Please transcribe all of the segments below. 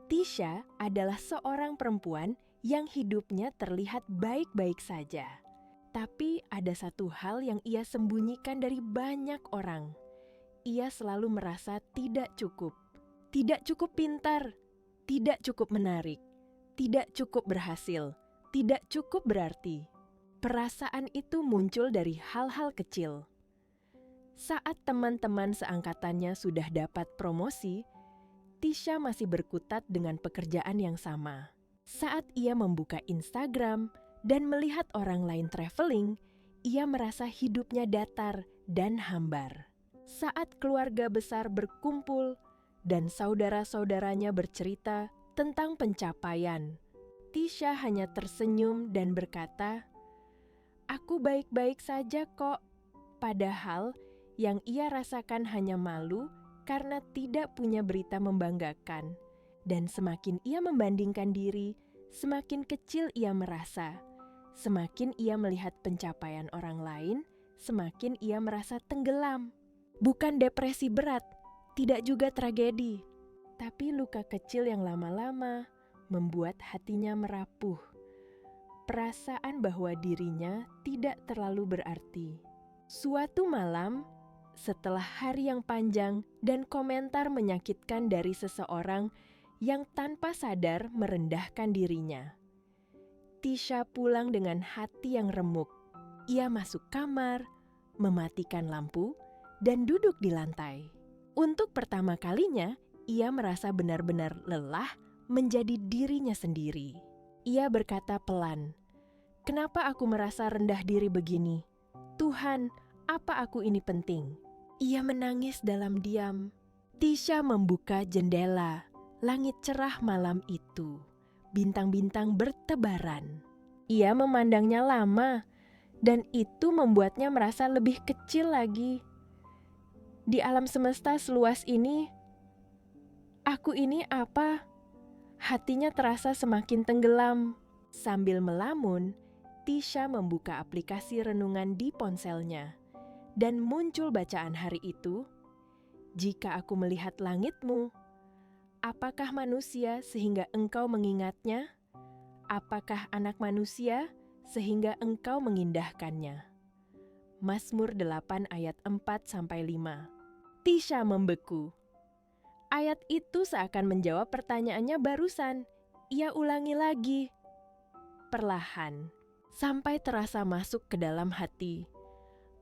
Tisha adalah seorang perempuan yang hidupnya terlihat baik-baik saja. Tapi ada satu hal yang ia sembunyikan dari banyak orang. Ia selalu merasa tidak cukup pintar, tidak cukup menarik, tidak cukup berhasil, tidak cukup berarti. Perasaan itu muncul dari hal-hal kecil. Saat teman-teman seangkatannya sudah dapat promosi, Tisha masih berkutat dengan pekerjaan yang sama. Saat ia membuka Instagram dan melihat orang lain traveling, ia merasa hidupnya datar dan hambar. Saat keluarga besar berkumpul dan saudara-saudaranya bercerita tentang pencapaian, Tisha hanya tersenyum dan berkata, "Aku baik-baik saja kok." Padahal yang ia rasakan hanya malu karena tidak punya berita membanggakan. Dan semakin ia membandingkan diri, semakin kecil ia merasa. Semakin ia melihat pencapaian orang lain, semakin ia merasa tenggelam. Bukan depresi berat, tidak juga tragedi, tapi luka kecil yang lama-lama membuat hatinya merapuh. Perasaan bahwa dirinya tidak terlalu berarti. Suatu malam, setelah hari yang panjang dan komentar menyakitkan dari seseorang yang tanpa sadar merendahkan dirinya, Tisha pulang dengan hati yang remuk. Ia masuk kamar, mematikan lampu, dan duduk di lantai. Untuk pertama kalinya, ia merasa benar-benar lelah menjadi dirinya sendiri. Ia berkata pelan, "Kenapa aku merasa rendah diri begini? Tuhan, apa aku ini penting?" Ia menangis dalam diam. Tisha membuka jendela. Langit cerah malam itu. Bintang-bintang bertebaran. Ia memandangnya lama, dan itu membuatnya merasa lebih kecil lagi. Di alam semesta seluas ini, aku ini apa? Hatinya terasa semakin tenggelam. Sambil melamun, Tisha membuka aplikasi renungan di ponselnya. Dan muncul bacaan hari itu, "Jika aku melihat langitmu, apakah manusia sehingga engkau mengingatnya? Apakah anak manusia sehingga engkau mengindahkannya?" Mazmur 8 ayat 4-5. Tisha membeku. Ayat itu seakan menjawab pertanyaannya barusan. Ia ulangi lagi. Perlahan, sampai terasa masuk ke dalam hati.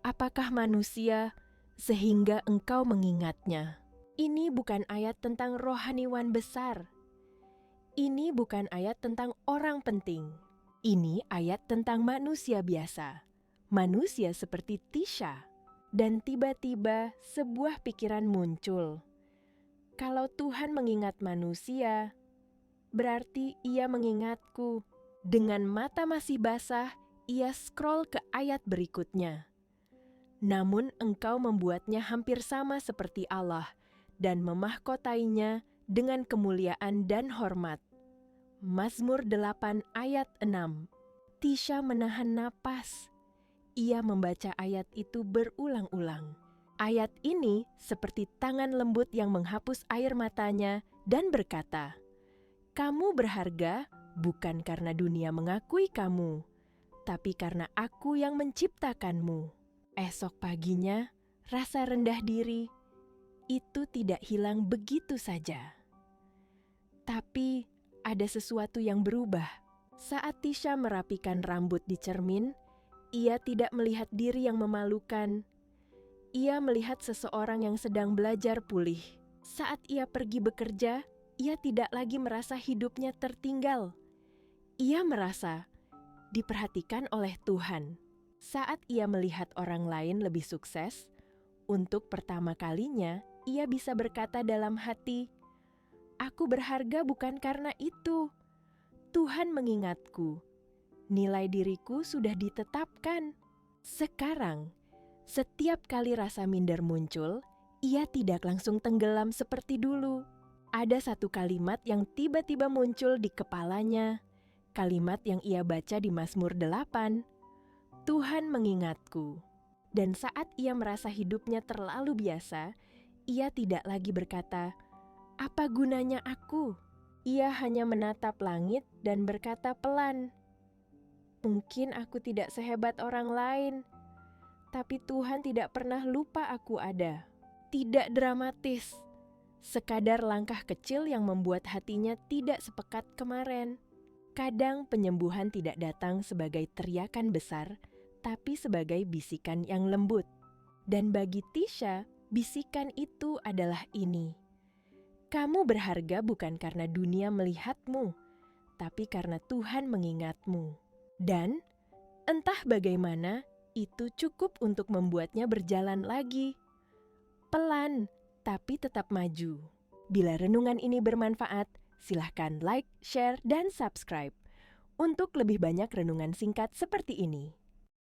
Apakah manusia sehingga engkau mengingatnya? Ini bukan ayat tentang rohaniwan besar. Ini bukan ayat tentang orang penting. Ini ayat tentang manusia biasa. Manusia seperti Tisha. Dan tiba-tiba sebuah pikiran muncul. Kalau Tuhan mengingat manusia, berarti Ia mengingatku. Dengan mata masih basah, ia scroll ke ayat berikutnya. Namun engkau membuatnya hampir sama seperti Allah dan memahkotainya dengan kemuliaan dan hormat. Mazmur 8 ayat 6. Tisha menahan napas. Ia membaca ayat itu berulang-ulang. Ayat ini seperti tangan lembut yang menghapus air matanya dan berkata, "Kamu berharga bukan karena dunia mengakui kamu, tapi karena aku yang menciptakanmu." Esok paginya, rasa rendah diri itu tidak hilang begitu saja. Tapi ada sesuatu yang berubah. Saat Tisha merapikan rambut di cermin, ia tidak melihat diri yang memalukan. Ia melihat seseorang yang sedang belajar pulih. Saat ia pergi bekerja, ia tidak lagi merasa hidupnya tertinggal. Ia merasa diperhatikan oleh Tuhan. Saat ia melihat orang lain lebih sukses, untuk pertama kalinya ia bisa berkata dalam hati, "Aku berharga bukan karena itu. Tuhan mengingatku. Nilai diriku sudah ditetapkan." Sekarang, setiap kali rasa minder muncul, ia tidak langsung tenggelam seperti dulu. Ada satu kalimat yang tiba-tiba muncul di kepalanya. Kalimat yang ia baca di Mazmur 8. Tuhan mengingatku. Dan saat ia merasa hidupnya terlalu biasa, ia tidak lagi berkata, "Apa gunanya aku?" Ia hanya menatap langit dan berkata pelan, "Mungkin aku tidak sehebat orang lain, tapi Tuhan tidak pernah lupa aku ada." Tidak dramatis, sekadar langkah kecil yang membuat hatinya tidak sepekat kemarin. Kadang penyembuhan tidak datang sebagai teriakan besar, tapi sebagai bisikan yang lembut. Dan bagi Tisha, bisikan itu adalah ini: kamu berharga bukan karena dunia melihatmu, tapi karena Tuhan mengingatmu. Dan entah bagaimana, itu cukup untuk membuatnya berjalan lagi. Pelan, tapi tetap maju. Bila renungan ini bermanfaat, silahkan like, share, dan subscribe untuk lebih banyak renungan singkat seperti ini.